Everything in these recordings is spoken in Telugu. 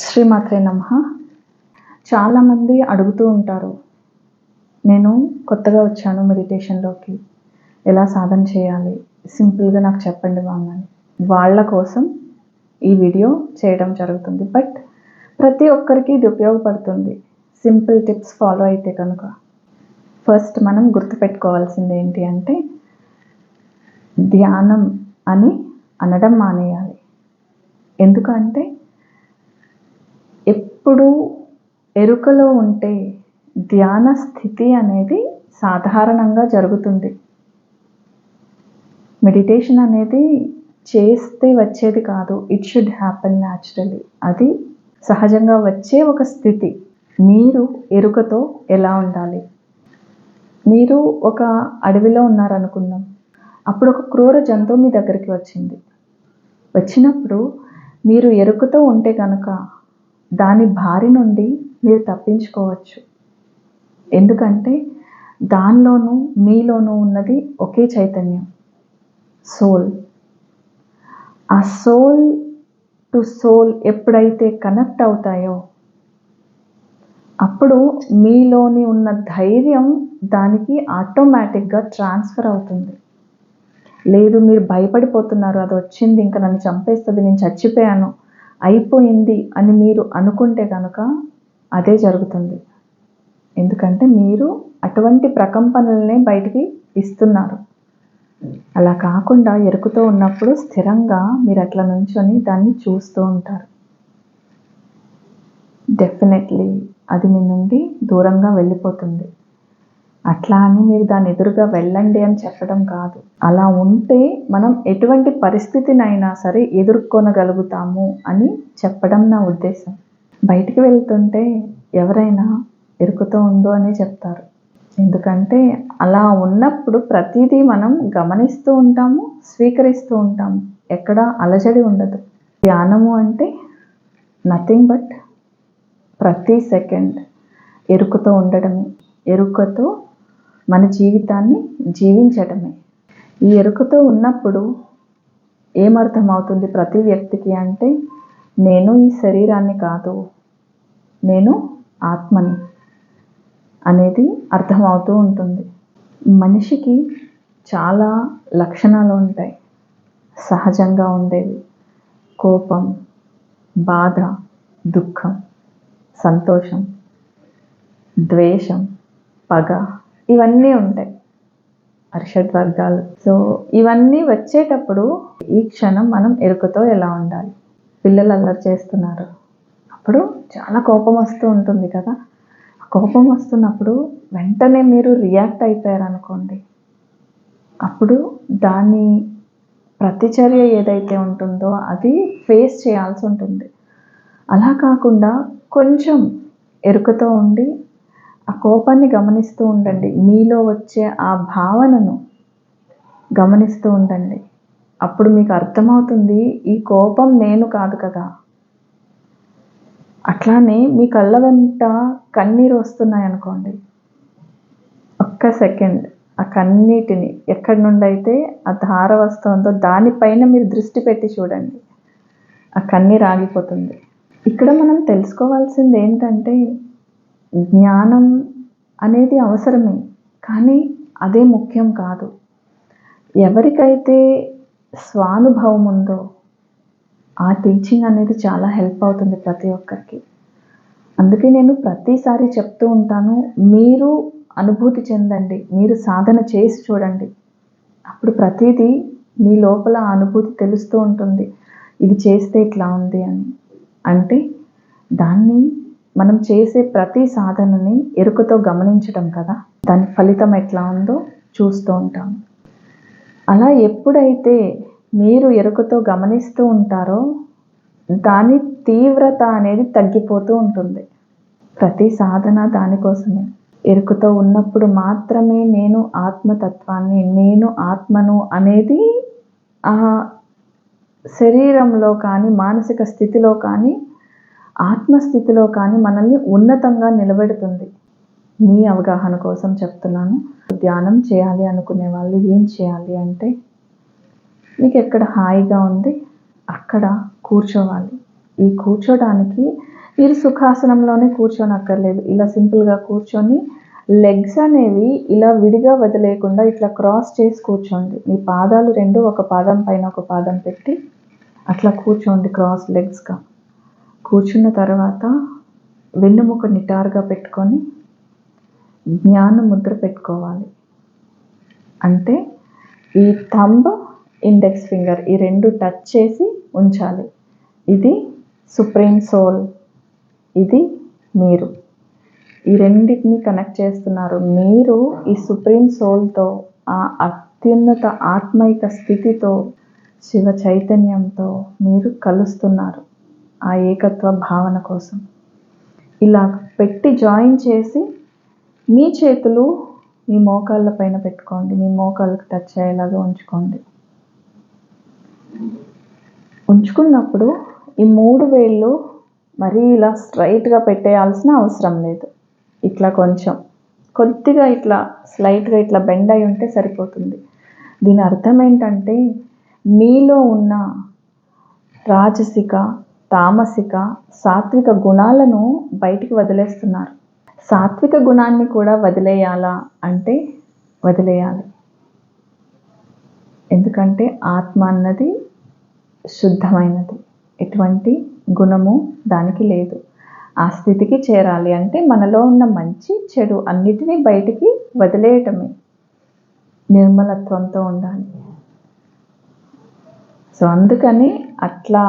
శ్రీమాత్రే నమః. చాలామంది అడుగుతూ ఉంటారు, నేను కొత్తగా వచ్చాను మెడిటేషన్‌లోకి. ఎలా సాధన చేయాలి? సింపుల్‌గా నాకు చెప్పండి మ్యామ్ అని. వాళ్ళ కోసం ఈ వీడియో చేయడం జరుగుతుంది. బట్ ప్రతి ఒక్కరికి ఇది ఉపయోగపడుతుంది. సింపుల్ టిప్స్ ఫాలో అయితే కనుక. ఫస్ట్ మనం గుర్తుపెట్టుకోవాల్సింది ఏంటి అంటే, ధ్యానం అని అనడం మానేయాలి. ఎందుకంటే ఎప్పుడు ఎరుకలో ఉంటే ధ్యాన స్థితి అనేది సాధారణంగా జరుగుతుంది. మెడిటేషన్ అనేది చేస్తే వచ్చేది కాదు. It should happen naturally. అది సహజంగా వచ్చే ఒక స్థితి. మీరు ఎరుకతో ఎలా ఉండాలి? మీరు ఒక అడవిలో ఉన్నారనుకుందాం. అప్పుడు ఒక క్రూర జంతువు మీ దగ్గరికి వచ్చింది. వచ్చినప్పుడు మీరు ఎరుకతో ఉంటే కనుక దాని బారి నుండి మీరు తప్పించుకోవచ్చు. ఎందుకంటే దానిలోనూ మీలోనూ ఉన్నది ఒకే చైతన్యం, సోల్. ఆ సోల్ టు సోల్ ఎప్పుడైతే కనెక్ట్ అవుతాయో అప్పుడు మీలోని ఉన్న ధైర్యం దానికి ఆటోమేటిక్గా ట్రాన్స్ఫర్ అవుతుంది. లేదు మీరు భయపడిపోతున్నారు, అది వచ్చింది ఇంకా నన్ను చంపేస్తుంది, నేను చచ్చిపోయాను, అయిపోయింది అని మీరు అనుకుంటే కనుక అదే జరుగుతుంది. ఎందుకంటే మీరు అటువంటి ప్రకంపనలనే బయటికి ఇస్తున్నారు. అలా కాకుండా ఎరుకుతో ఉన్నప్పుడు స్థిరంగా మీరు అట్లా నుంచొని దాన్ని చూస్తూ ఉంటారు. డెఫినెట్లీ అది మీ నుండి దూరంగా వెళ్ళిపోతుంది. అట్లా అని మీరు దాని ఎదురుగా వెళ్ళండి అని చెప్పడం కాదు. అలా ఉంటే మనం ఎటువంటి పరిస్థితినైనా సరే ఎదుర్కొనగలుగుతాము అని చెప్పడం నా ఉద్దేశం. బయటికి వెళ్తుంటే ఎవరైనా ఎరుకుతో ఉందో అని చెప్తారు. ఎందుకంటే అలా ఉన్నప్పుడు ప్రతిదీ మనం గమనిస్తూ ఉంటాము, స్వీకరిస్తూ ఉంటాము. ఎక్కడ అలజడి ఉండదు. ధ్యానము అంటే నథింగ్ బట్ ప్రతి సెకండ్ ఎరుకతో ఉండడమే. ఎరుకతో మన జీవితాన్ని జీవించటమే. ఈ ఎరుకతో ఉన్నప్పుడు ఏమర్థమవుతుంది ప్రతి వ్యక్తికి అంటే, నేను ఈ శరీరాన్ని కాదు, నేను ఆత్మని అనేది అర్థమవుతూ ఉంటుంది. మనిషికి చాలా లక్షణాలు ఉంటాయి సహజంగా ఉండేవి. కోపం, బాధ, దుఃఖం, సంతోషం, ద్వేషం, పగ, ఇవన్నీ ఉంటాయి. అరిషడ్వర్గాలు. సో ఇవన్నీ వచ్చేటప్పుడు ఈ క్షణం మనం ఎరుకతో ఎలా ఉండాలి? పిల్లలు అల్లరి చేస్తున్నారు, అప్పుడు చాలా కోపం వస్తూ ఉంటుంది కదా. కోపం వస్తున్నప్పుడు వెంటనే మీరు రియాక్ట్ అయిపోయారనుకోండి, అప్పుడు దాని ప్రతిచర్య ఏదైతే ఉంటుందో అది ఫేస్ చేయాల్సి ఉంటుంది. అలా కాకుండా కొంచెం ఎరుకతో ఉండి ఆ కోపాన్ని గమనిస్తూ ఉండండి. మీలో వచ్చే ఆ భావనను గమనిస్తూ ఉండండి. అప్పుడు మీకు అర్థమవుతుంది, ఈ కోపం నేను కాదు కదా. అట్లానే మీ కళ్ళ వెంట కన్నీరు వస్తున్నాయనుకోండి, ఒక్క సెకండ్ ఆ కన్నీటిని ఎక్కడి నుండి అయితే ఆ ధార వస్తుందో దానిపైన మీరు దృష్టి పెట్టి చూడండి, ఆ కన్నీరు ఆగిపోతుంది. ఇక్కడ మనం తెలుసుకోవాల్సింది ఏంటంటే, జ్ఞానం అనేది అవసరమే, కానీ అదే ముఖ్యం కాదు. ఎవరికైతే స్వానుభవం ఉందో ఆ టీచింగ్ అనేది చాలా హెల్ప్ అవుతుంది ప్రతి ఒక్కరికి. అందుకే నేను ప్రతిసారి చెప్తూ ఉంటాను, మీరు అనుభూతి చెందండి, మీరు సాధన చేసి చూడండి. అప్పుడు ప్రతిదీ మీ లోపల ఆ అనుభూతి తెలుస్తూ ఉంటుంది. ఇది చేస్తే ఇట్లా ఉంది అని. అంటే దాన్ని మనం చేసే ప్రతి సాధనని ఎరుకతో గమనించడం కదా, దాని ఫలితం ఎట్లా ఉందో చూస్తూ ఉంటాము. అలా ఎప్పుడైతే మీరు ఎరుకతో గమనిస్తూ ఉంటారో దాని తీవ్రత అనేది తగ్గిపోతూ ఉంటుంది. ప్రతి సాధన దానికోసమే. ఎరుకతో ఉన్నప్పుడు మాత్రమే నేను ఆత్మతత్వాన్ని, నేను ఆత్మను అనేది ఆ శరీరంలో కానీ, మానసిక స్థితిలో కానీ, ఆత్మస్థితిలో కానీ మనల్ని ఉన్నతంగా నిలబెడుతుంది. మీ అవగాహన కోసం చెప్తున్నాను. ధ్యానం చేయాలి అనుకునే వాళ్ళు ఏం చేయాలి అంటే, మీకు ఎక్కడ హాయిగా ఉంది అక్కడ కూర్చోవాలి. ఈ కూర్చోడానికి మీరు సుఖాసనంలోనే కూర్చోనక్కర్లేదు. ఇలా సింపుల్గా కూర్చొని లెగ్స్ అనేవి ఇలా విడిగా వదిలేయకుండా ఇట్లా క్రాస్ చేసి కూర్చోండి. మీ పాదాలు రెండు ఒక పాదం పైన ఒక పాదం పెట్టి అట్లా కూర్చోండి క్రాస్ లెగ్స్గా. కూర్చున్న తర్వాత వెన్నుముక నిటారుగా పెట్టుకొని జ్ఞాన ముద్ర పెట్టుకోవాలి. అంటే ఈ థంబ్ ఇండెక్స్ ఫింగర్ ఈ రెండు టచ్ చేసి ఉంచాలి. ఇది సుప్రీం సోల్, ఇది మీరు. ఈ రెండింటిని కనెక్ట్ చేస్తున్నారు. మీరు ఈ సుప్రీం సోల్తో, ఆ అత్యున్నత ఆత్మైక స్థితితో, శివ చైతన్యంతో మీరు కలుస్తున్నారు ఆ ఏకత్వ భావన కోసం. ఇలా పెట్టి జాయిన్ చేసి మీ చేతులు మీ మోకాళ్ళ పైన పెట్టుకోండి. మీ మోకాళ్ళకు టచ్ అయ్యేలాగా ఉంచుకోండి. ఉంచుకున్నప్పుడు ఈ 3 వేళ్ళు మరీ ఇలా స్ట్రైట్గా పెట్టేయాల్సిన అవసరం లేదు. ఇట్లా కొద్దిగా ఇట్లా స్లైట్గా ఇట్లా బెండ్ అయి ఉంటే సరిపోతుంది. దీని అర్థం ఏంటంటే మీలో ఉన్న రాజసిక, తామసిక, సాత్విక గుణాలను బయటికి వదిలేస్తున్నారు. సాత్విక గుణాన్ని కూడా వదిలేయాలా అంటే వదిలేయాలి. ఎందుకంటే ఆత్మ అన్నది శుద్ధమైనది, ఎటువంటి గుణము దానికి లేదు. ఆ స్థితికి చేరాలి అంటే మనలో ఉన్న మంచి చెడు అన్నిటినీ బయటికి వదిలేయటమే. నిర్మలత్వంతో ఉండాలి. సో అందుకని అట్లా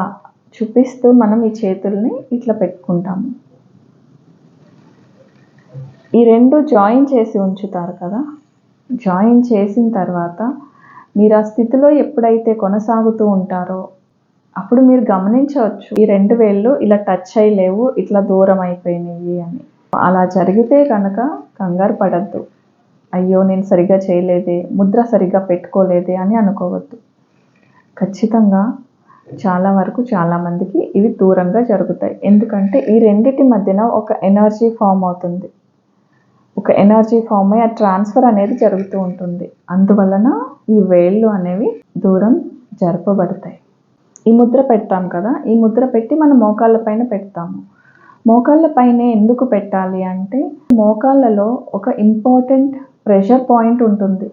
చూపిస్తూ మనం ఈ చేతుల్ని ఇట్లా పెట్టుకుంటాము. ఈ రెండు జాయిన్ చేసి ఉంచుతారు కదా. జాయిన్ చేసిన తర్వాత మీరు ఆ స్థితిలో ఎప్పుడైతే కొనసాగుతూ ఉంటారో అప్పుడు మీరు గమనించవచ్చు ఈ 2 వేళ్ళు ఇలా టచ్ అయ్యలేవు, ఇట్లా దూరం అయిపోయినాయి అని. అలా జరిగితే కనుక కంగారు పడద్దు. అయ్యో నేను సరిగ్గా చేయలేదే, ముద్ర సరిగ్గా పెట్టుకోలేదే అని అనుకోవద్దు. ఖచ్చితంగా చాలామందికి ఇవి దూరంగా జరుగుతాయి. ఎందుకంటే ఈ రెండిటి మధ్యన ఒక ఎనర్జీ ఫామ్ అవుతుంది. ఒక ఎనర్జీ ఫామ్ అయ్యి ఆ ట్రాన్స్ఫర్ అనేది జరుగుతూ ఉంటుంది. అందువలన ఈ వేళ్ళు అనేవి దూరం జరపబడతాయి. ఈ ముద్ర పెడతాం కదా, ఈ ముద్ర పెట్టి మనం మోకాళ్ళ పైన పెడతాము. మోకాళ్ళ పైనే ఎందుకు పెట్టాలి అంటే మోకాళ్ళలో ఒక ఇంపార్టెంట్ ప్రెషర్ పాయింట్ ఉంటుంది.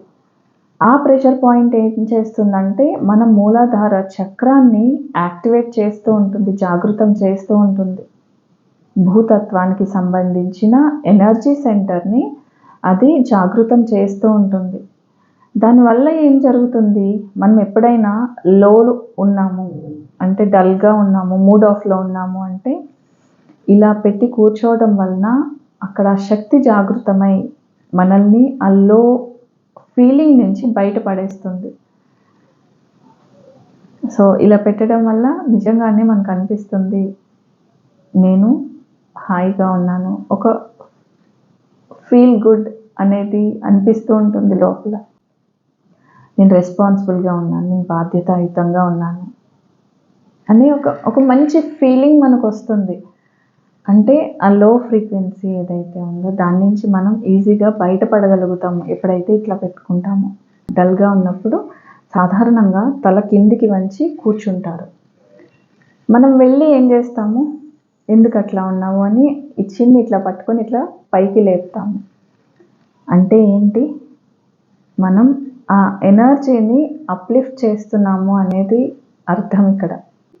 ఆ ప్రెషర్ పాయింట్ ఏం చేస్తుందంటే మన మూలాధార చక్రాన్ని యాక్టివేట్ చేస్తూ ఉంటుంది, జాగృతం చేస్తూ ఉంటుంది. భూతత్వానికి సంబంధించిన ఎనర్జీ సెంటర్ని అది జాగృతం చేస్తూ ఉంటుంది. దానివల్ల ఏం జరుగుతుంది, మనం ఎప్పుడైనా లో ఉన్నాము అంటే డల్గా ఉన్నాము, మూడ్ ఆఫ్లో ఉన్నాము అంటే ఇలా పెట్టి కూర్చోవడం వలన అక్కడ శక్తి జాగృతమై మనల్ని ఆ లో ఫీలింగ్ నుంచి బయటపడేస్తుంది. సో ఇలా పెట్టడం వల్ల నిజంగానే మనకు అనిపిస్తుంది నేను హాయిగా ఉన్నాను, ఒక ఫీల్ గుడ్ అనేది అనిపిస్తూ ఉంటుంది లోపల. నేను రెస్పాన్సిబుల్గా ఉన్నాను, నేను బాధ్యతాయుతంగా ఉన్నాను అని ఒక మంచి ఫీలింగ్ మనకు వస్తుంది. అంటే ఆ లో ఫ్రీక్వెన్సీ ఏదైతే ఉందో దాని నుంచి మనం ఈజీగా బయటపడగలుగుతాము ఎప్పుడైతే ఇట్లా పెట్టుకుంటామో. డల్గా ఉన్నప్పుడు సాధారణంగా తల కిందికి వంచి కూర్చుంటారు. మనం వెళ్ళి ఏం చేస్తాము, ఎందుకు అట్లా ఉన్నాము అని ఈ చిన్ని ఇట్లా పట్టుకొని ఇట్లా పైకి లేపుతాము. అంటే ఏంటి, మనం ఆ ఎనర్జీని అప్లిఫ్ట్ చేస్తున్నాము అనేది అర్థం ఇక్కడ.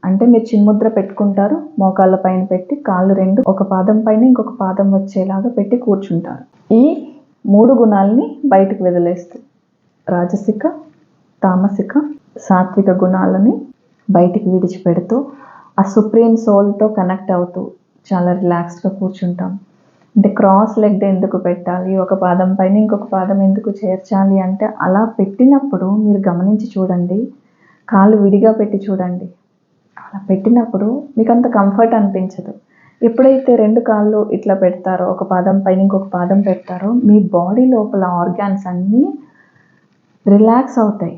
అంటే మీరు చిన్ముద్ర పెట్టుకుంటారు, మోకాళ్ళ పైన పెట్టి కాళ్ళు రెండు ఒక పాదం పైన ఇంకొక పాదం వచ్చేలాగా పెట్టి కూర్చుంటారు. ఈ 3 గుణాలని బయటకు వదిలేస్తూ రాజసిక, తామసిక, సాత్విక గుణాలని బయటికి విడిచిపెడుతూ ఆ సుప్రీం సోల్తో కనెక్ట్ అవుతూ చాలా రిలాక్స్డ్గా కూర్చుంటాం. అంటే క్రాస్ లెగ్ ఎందుకు పెట్టాలి, ఒక పాదం పైన ఇంకొక పాదం ఎందుకు చేర్చాలి అంటే అలా పెట్టినప్పుడు మీరు గమనించి చూడండి, కాళ్ళు విడిగా పెట్టి చూడండి. అలా పెట్టినప్పుడు మీకు అంత కంఫర్ట్ అనిపించదు. ఎప్పుడైతే 2 కాళ్ళు ఇట్లా పెడతారో, ఒక పాదం పైన ఇంకొక పాదం పెడతారో మీ బాడీ లోపల ఆర్గాన్స్ అన్నీ రిలాక్స్ అవుతాయి.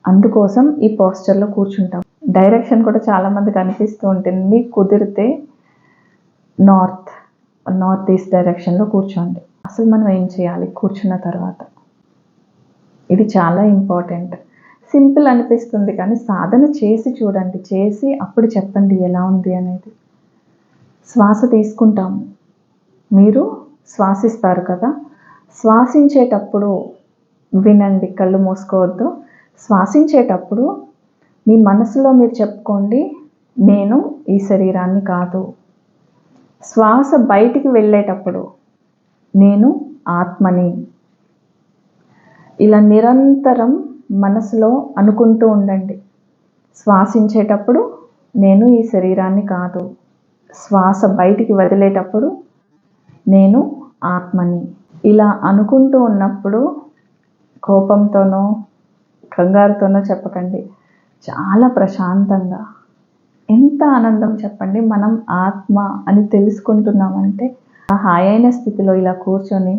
అందుకోసం ఈ పోస్చర్లో కూర్చుంటాం. డైరెక్షన్ కూడా చాలామందికి అనిపిస్తూ ఉంటుంది. మీకు కుదిరితే నార్త్ ఈస్ట్ డైరెక్షన్లో కూర్చోండి. అసలు మనం ఏం చేయాలి కూర్చున్న తర్వాత, ఇది చాలా ఇంపార్టెంట్. సింపుల్ అనిపిస్తుంది, కానీ సాధన చేసి చూడండి. చేసి అప్పుడు చెప్పండి ఎలా ఉంది అనేది. శ్వాస తీసుకుంటాము, మీరు శ్వాసిస్తారు కదా. శ్వాసించేటప్పుడు వినండి, కళ్ళు మూసుకోవద్దు. శ్వాసించేటప్పుడు మీ మనసులో మీరు చెప్పుకోండి, నేను ఈ శరీరాన్ని కాదు. శ్వాస బయటికి వెళ్ళేటప్పుడు నేను ఆత్మని. ఇలా నిరంతరం మనసులో అనుకుంటూ ఉండండి. శ్వాసించేటప్పుడు నేను ఈ శరీరాన్ని కాదు. శ్వాస బయటికి వదిలేటప్పుడు నేను ఆత్మని. ఇలా అనుకుంటూ ఉన్నప్పుడు కోపంతోనో కంగారుతోనో చెప్పకండి. చాలా ప్రశాంతంగా, ఎంత ఆనందం చెప్పండి. మనం ఆత్మ అని తెలుసుకుంటున్నామంటే ఆ హాయైన స్థితిలో ఇలా కూర్చొని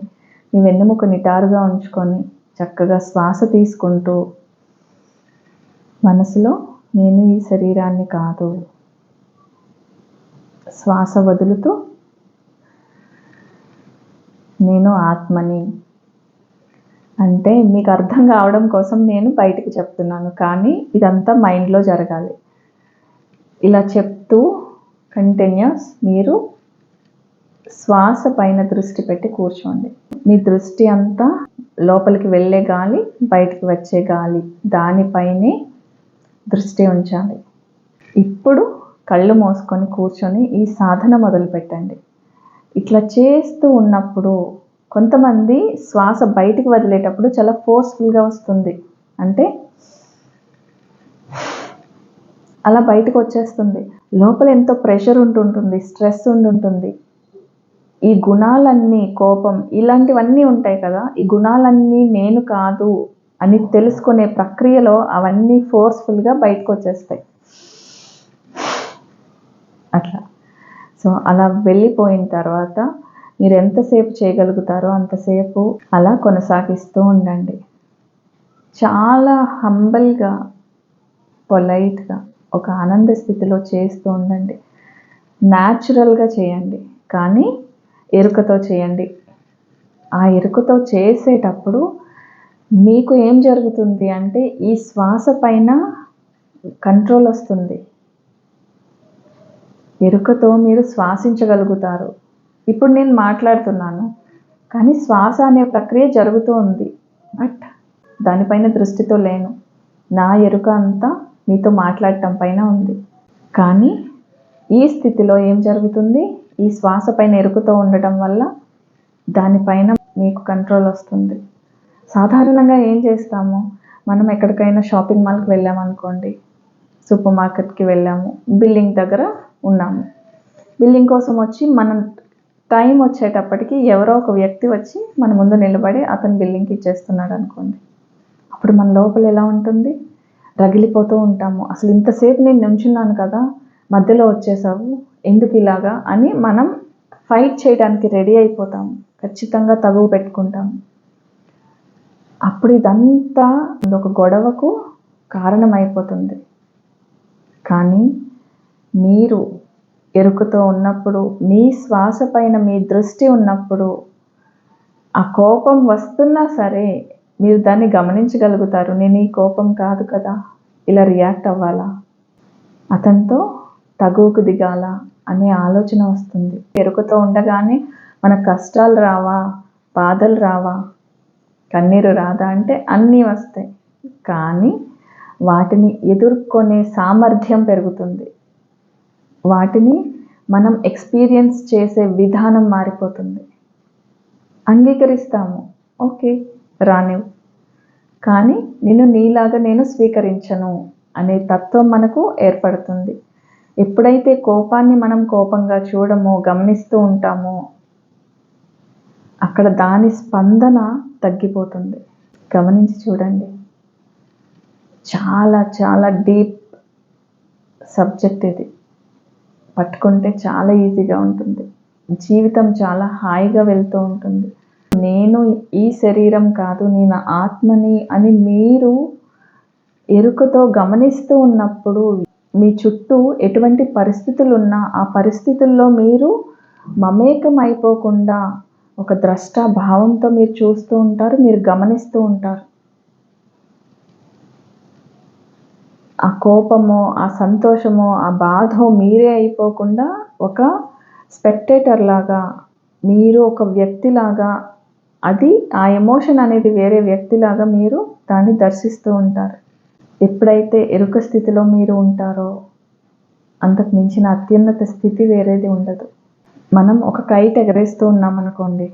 మీ వెన్నెముక నిటారుగా ఉంచుకొని చక్కగా శ్వాస తీసుకుంటూ మనసులో నేను ఈ శరీరాన్ని కాదు, శ్వాస వదులుతూ నేను ఆత్మని. అంటే మీకు అర్థం కావడం కోసం నేను బయటికి చెప్తున్నాను, కానీ ఇదంతా మైండ్లో జరగాలి. ఇలా చెప్తూ కంటిన్యూస్ మీరు శ్వాస పైన దృష్టి పెట్టి కూర్చోండి. మీ దృష్టి అంతా లోపలికి వెళ్ళే గాలి, బయటికి వచ్చే గాలి, దానిపైనే దృష్టి ఉంచాలి. ఇప్పుడు కళ్ళు మూసుకొని కూర్చొని ఈ సాధన మొదలుపెట్టండి. ఇట్లా చేస్తూ ఉన్నప్పుడు కొంతమంది శ్వాస బయటికి వదిలేటప్పుడు చాలా ఫోర్స్ఫుల్గా వస్తుంది, అంటే అలా బయటకు వచ్చేస్తుంది. లోపల ఎంతో ప్రెషర్ ఉంటుంటుంది, స్ట్రెస్ ఉంటుంటుంది. ఈ గుణాలన్నీ, కోపం ఇలాంటివన్నీ ఉంటాయి కదా, ఈ గుణాలన్నీ నేను కాదు అని తెలుసుకునే ప్రక్రియలో అవన్నీ ఫోర్స్ఫుల్గా బయటకు వచ్చేస్తాయి అట్లా. సో అలా వెళ్ళిపోయిన తర్వాత మీరు ఎంతసేపు చేయగలుగుతారో అంతసేపు అలా కొనసాగిస్తూ ఉండండి. చాలా హంబల్గా, పొలైట్గా, ఒక ఆనంద స్థితిలో చేస్తూ ఉండండి. న్యాచురల్గా చేయండి, కానీ ఎరుకతో చేయండి. ఆ ఎరుకతో చేసేటప్పుడు మీకు ఏం జరుగుతుంది అంటే ఈ శ్వాస పైన కంట్రోల్ వస్తుంది. ఎరుకతో మీరు శ్వాసించగలుగుతారు. ఇప్పుడు నేను మాట్లాడుతున్నాను, కానీ శ్వాస అనే ప్రక్రియ జరుగుతూ ఉంది, బట్ దానిపైన దృష్టితో లేను. నా ఎరుక అంతా మీతో మాట్లాడటం పైన ఉంది. కానీ ఈ స్థితిలో ఏం జరుగుతుంది, ఈ శ్వాస పైన ఎరుకతో ఉండటం వల్ల దానిపైన మీకు కంట్రోల్ వస్తుంది. సాధారణంగా ఏం చేస్తాము, మనం ఎక్కడికైనా షాపింగ్ మాల్కి వెళ్ళామనుకోండి, సూపర్ మార్కెట్కి వెళ్ళాము, బిల్లింగ్ దగ్గర ఉన్నాము. బిల్లింగ్ కోసం వచ్చి మనం టైం వచ్చేటప్పటికి ఎవరో ఒక వ్యక్తి వచ్చి మన ముందు నిలబడి అతను బిల్లింగ్కి ఇచ్చేస్తున్నాడు అనుకోండి. అప్పుడు మన లోపల ఎలా ఉంటుంది, రగిలిపోతూ ఉంటాము. అసలు ఇంతసేపు నేను నించున్నాను కదా, మధ్యలో వచ్చేసావు, ఎందుకు ఇలాగా అని మనం ఫైట్ చేయడానికి రెడీ అయిపోతాము. ఖచ్చితంగా తగువ పెట్టుకుంటాము. అప్పుడు ఇదంతా ఒక గొడవకు కారణమైపోతుంది. కానీ మీరు ఎరుకతో ఉన్నప్పుడు, మీ శ్వాస పైన మీ దృష్టి ఉన్నప్పుడు, ఆ కోపం వస్తున్నా సరే మీరు దాన్ని గమనించగలుగుతారు. నేను ఈ కోపం కాదు కదా ఇలా రియాక్ట్ అవ్వాలా, అతనితో తగువకు దిగాల అనే ఆలోచన వస్తుంది. ఎరుకతో ఉండగానే మన కష్టాలు రావా, బాధలు రావా, కన్నీరు రాదా అంటే అన్నీ వస్తాయి. కానీ వాటిని ఎదుర్కొనే సామర్థ్యం పెరుగుతుంది. వాటిని మనం ఎక్స్పీరియన్స్ చేసే విధానం మారిపోతుంది. అంగీకరిస్తాము, ఓకే రానివ్వు, కానీ నిన్ను నీలాగా నేను స్వీకరించను అనే తత్వం మనకు ఏర్పడుతుంది. ఎప్పుడైతే కోపాన్ని మనం కోపంగా చూడమో, గమనిస్తూ ఉంటామో, అక్కడ దాని స్పందన తగ్గిపోతుంది. గమనించి చూడండి. చాలా చాలా డీప్ సబ్జెక్ట్ ఇది. పట్టుకుంటే చాలా ఈజీగా ఉంటుంది. జీవితం చాలా హాయిగా వెళ్తూ ఉంటుంది. నేను ఈ శరీరం కాదు, నేను ఆత్మని అని మీరు ఎరుకతో గమనిస్తూ ఉన్నప్పుడు మీ చుట్టూ ఎటువంటి పరిస్థితులు ఉన్నా ఆ పరిస్థితుల్లో మీరు మమేకం అయిపోకుండా ఒక ద్రష్టా భావంతో మీరు చూస్తూ ఉంటారు, మీరు గమనిస్తూ ఉంటారు. ఆ కోపమో, ఆ సంతోషమో, ఆ బాధో మీరే అయిపోకుండా ఒక స్పెక్టేటర్ లాగా, మీరు ఒక వ్యక్తిలాగా, అది ఆ ఎమోషన్ అనేది వేరే వ్యక్తిలాగా మీరు దాన్ని దర్శిస్తూ ఉంటారు. ఎప్పుడైతే ఎరుక స్థితిలో మీరు ఉంటారో అంతకు మించిన అత్యున్నత స్థితి వేరేది ఉండదు. మనం ఒక కైట్ ఎగరేస్తూ ఉన్నామనుకోండి,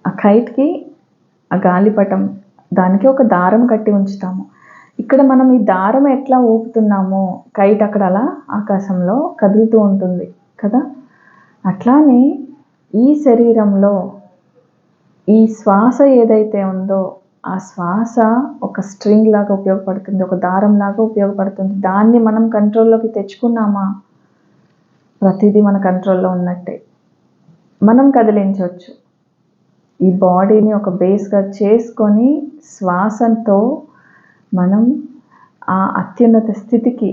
ఆ కైట్‌కి ఆ గాలిపటం దానికి ఒక దారం కట్టి ఉంచుతాము. ఇక్కడ మనం ఈ దారం ఎట్లా ఊపుతున్నామో కైట్ అక్కడ అలా ఆకాశంలో కదులుతూ ఉంటుంది కదా. అట్లానే ఈ శరీరంలో ఈ శ్వాస ఏదైతే ఉందో ఆ శ్వాస ఒక స్ట్రింగ్ లాగా ఉపయోగపడుతుంది, ఒక దారం లాగా ఉపయోగపడుతుంది. దాన్ని మనం కంట్రోల్లోకి తెచ్చుకున్నామా ప్రతిదీ మన కంట్రోల్లో ఉన్నట్టే. మనం కదిలించవచ్చు. ఈ బాడీని ఒక బేస్గా చేసుకొని శ్వాసంతో మనం ఆ అత్యున్నత స్థితికి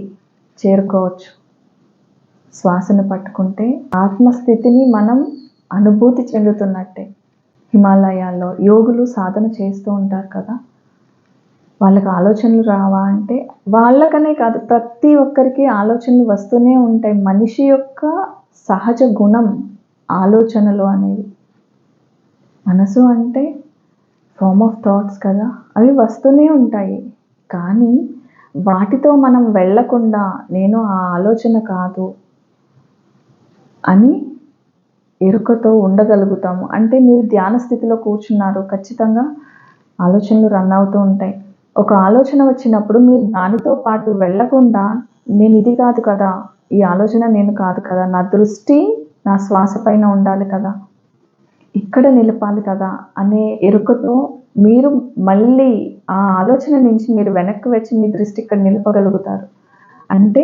చేరుకోవచ్చు. శ్వాసను పట్టుకుంటే ఆత్మస్థితిని మనం అనుభూతి చెందుతున్నట్టే. హిమాలయాల్లో యోగులు సాధన చేస్తూ ఉంటారు కదా, వాళ్ళకి ఆలోచనలు రావా అంటే వాళ్ళకనే కాదు ప్రతి ఒక్కరికి ఆలోచనలు వస్తూనే ఉంటాయి. మనిషి యొక్క సహజ గుణం ఆలోచనలు అనేవి. మనసు అంటే ఫార్మ్ ఆఫ్ థాట్స్ కదా, అవి వస్తూనే ఉంటాయి. కానీ వాటితో మనం వెళ్ళకుండా నేను ఆ ఆలోచన కాదు అని ఎరుకతో ఉండగలుగుతాము. అంటే మీరు ధ్యాన స్థితిలో కూర్చున్నారు, ఖచ్చితంగా ఆలోచనలు రన్ అవుతూ ఉంటాయి. ఒక ఆలోచన వచ్చినప్పుడు మీరు దానితో పాటు వెళ్ళకుండా నేను ఇది కాదు కదా, ఈ ఆలోచన నేను కాదు కదా, నా దృష్టి నా శ్వాస పైన ఉండాలి కదా, ఇక్కడ నిలపాలి కదా అనే ఎరుకతో మీరు మళ్ళీ ఆ ఆలోచన నుంచి మీరు వెనక్కి వచ్చి మీ దృష్టి ఇక్కడ నిలపగలుగుతారు. అంటే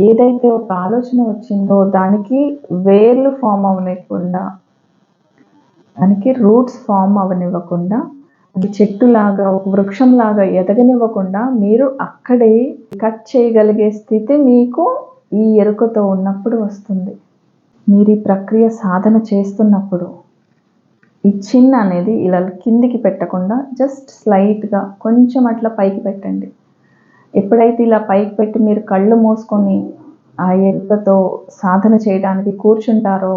ఏదైతే ఒక ఆలోచన వచ్చిందో దానికి వేర్లు ఫామ్ అవనివ్వకుండా, దానికి రూట్స్ ఫామ్ అవనివ్వకుండా, అది చెట్టులాగా ఒక వృక్షంలాగా ఎదగనివ్వకుండా మీరు అక్కడే కట్ చేయగలిగే స్థితి మీకు ఈ ఎరుకతో ఉన్నప్పుడు వస్తుంది. మీరు ఈ ప్రక్రియ సాధన చేస్తున్నప్పుడు ఈ చిన్ అనేది ఇలా కిందికి పెట్టకుండా జస్ట్ స్లైట్గా కొంచెం అట్లా పైకి పెట్టండి. ఎప్పుడైతే ఇలా పైకి పెట్టి మీరు కళ్ళు మూసుకొని ఆ ఎరుకతో సాధన చేయడానికి కూర్చుంటారో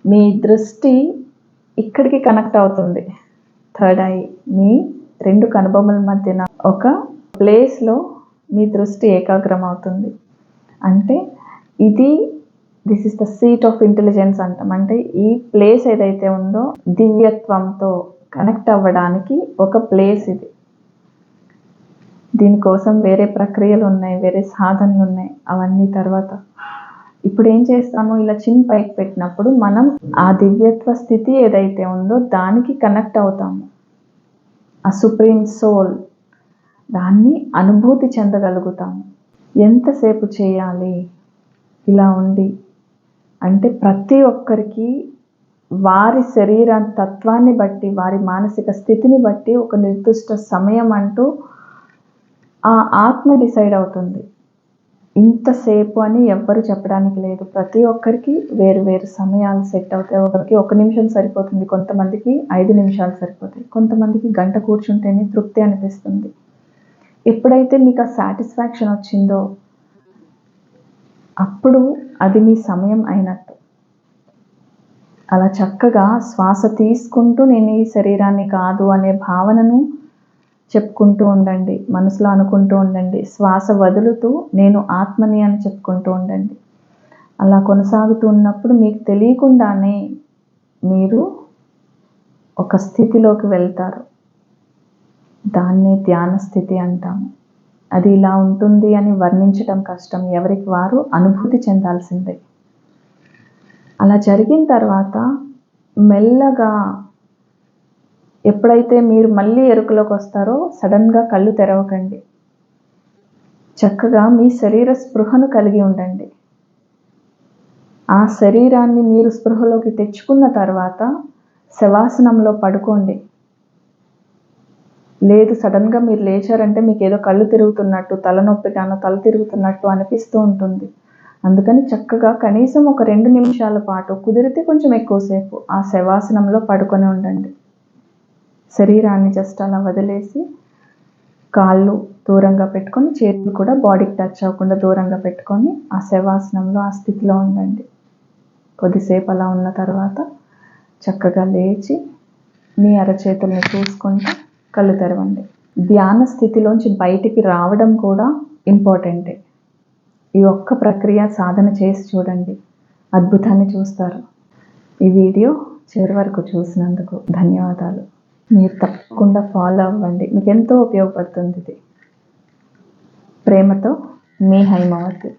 మీ దృష్టి ఇక్కడికి కనెక్ట్ అవుతుంది. థర్డ్ ఐ, మీ రెండు కనుబొమ్మల మధ్యన ఒక ప్లేస్లో మీ దృష్టి ఏకాగ్రం అవుతుంది. అంటే this is the seat of intelligence అంటాం. అంటే ఈ ప్లేస్ ఏదైతే ఉందో దివ్యత్వంతో కనెక్ట్ అవ్వడానికి ఒక ప్లేస్ ఇది. దీనికోసం వేరే ప్రక్రియలు ఉన్నాయి, వేరే సాధనలు ఉన్నాయి, అవన్నీ తర్వాత. ఇప్పుడు ఏం చేస్తాము, ఇలా చిన్ పైకి పెట్టినప్పుడు మనం ఆ దివ్యత్వ స్థితి ఏదైతే ఉందో దానికి కనెక్ట్ అవుతాము. ఆ సుప్రీం సోల్ దాన్ని అనుభూతి చెందగలుగుతాము. ఎంతసేపు చేయాలి ఇలా ఉండి అంటే ప్రతి ఒక్కరికి వారి శరీర తత్వాన్ని బట్టి, వారి మానసిక స్థితిని బట్టి ఒక నిర్దిష్ట సమయం అంటూ ఆ ఆత్మ డిసైడ్ అవుతుంది. ఇంతసేపు అని ఎవ్వరు చెప్పడానికి లేదు. ప్రతి ఒక్కరికి వేరు వేరు సమయాలు సెట్ అవుతాయి. ఒకరికి 1 నిమిషం సరిపోతుంది, కొంతమందికి 5 నిమిషాలు సరిపోతాయి, కొంతమందికి గంట కూర్చుంటేనే తృప్తి అనిపిస్తుంది. ఎప్పుడైతే మీకు ఆ సాటిస్ఫాక్షన్ వచ్చిందో అప్పుడు అది మీ సమయం అయినట్టు. అలా చక్కగా శ్వాస తీసుకుంటూ నేను ఈ శరీరాన్ని కాదు అనే భావనను చెప్పుకుంటూ ఉండండి, మనసులో అనుకుంటూ ఉండండి. శ్వాస వదులుతూ నేను ఆత్మని అని చెప్పుకుంటూ ఉండండి. అలా కొనసాగుతూ ఉన్నప్పుడు మీకు తెలియకుండానే మీరు ఒక స్థితిలోకి వెళ్తారు. దాన్నే ధ్యాన స్థితి అంటాము. అది ఇలా ఉంటుంది అని వర్ణించటం కష్టం, ఎవరికి వారు అనుభూతి చెందాల్సిందే. అలా జరిగిన తర్వాత మెల్లగా ఎప్పుడైతే మీరు మళ్ళీ ఎరుకలోకి వస్తారో సడన్గా కళ్ళు తెరవకండి. చక్కగా మీ శరీర స్పృహను కలిగి ఉండండి. ఆ శరీరాన్ని మీరు స్పృహలోకి తెచ్చుకున్న తర్వాత శవాసనంలో పడుకోండి. లేదు సడన్గా మీరు లేచారంటే మీకు ఏదో కళ్ళు తిరుగుతున్నట్టు, తలనొప్పిగానో తల తిరుగుతున్నట్టు అనిపిస్తూ ఉంటుంది. అందుకని చక్కగా కనీసం ఒక 2 నిమిషాల పాటు, కుదిరితే కొంచెం ఎక్కువసేపు ఆ శవాసనంలో పడుకొని ఉండండి. శరీరాన్ని జస్ట్ అలా వదిలేసి కాళ్ళు దూరంగా పెట్టుకొని చేతులు కూడా బాడీకి టచ్ అవ్వకుండా దూరంగా పెట్టుకొని ఆ శవాసనంలో ఆ స్థితిలో ఉండండి. కొద్దిసేపు అలా ఉన్న తర్వాత చక్కగా లేచి మీ అరచేతుల్ని చూసుకుంటూ కళ్ళు తెరవండి. ధ్యాన స్థితిలోంచి బయటికి రావడం కూడా ఇంపార్టెంటే. ఈ ఒక్క ప్రక్రియ సాధన చేసి చూడండి, అద్భుతాన్ని చూస్తారు. ఈ వీడియో చివరి వరకు చూసినందుకు ధన్యవాదాలు. మీరు తప్పకుండా ఫాలో అవ్వండి, మీకు ఎంతో ఉపయోగపడుతుంది ఇది. ప్రేమతో మీ హైమావతి.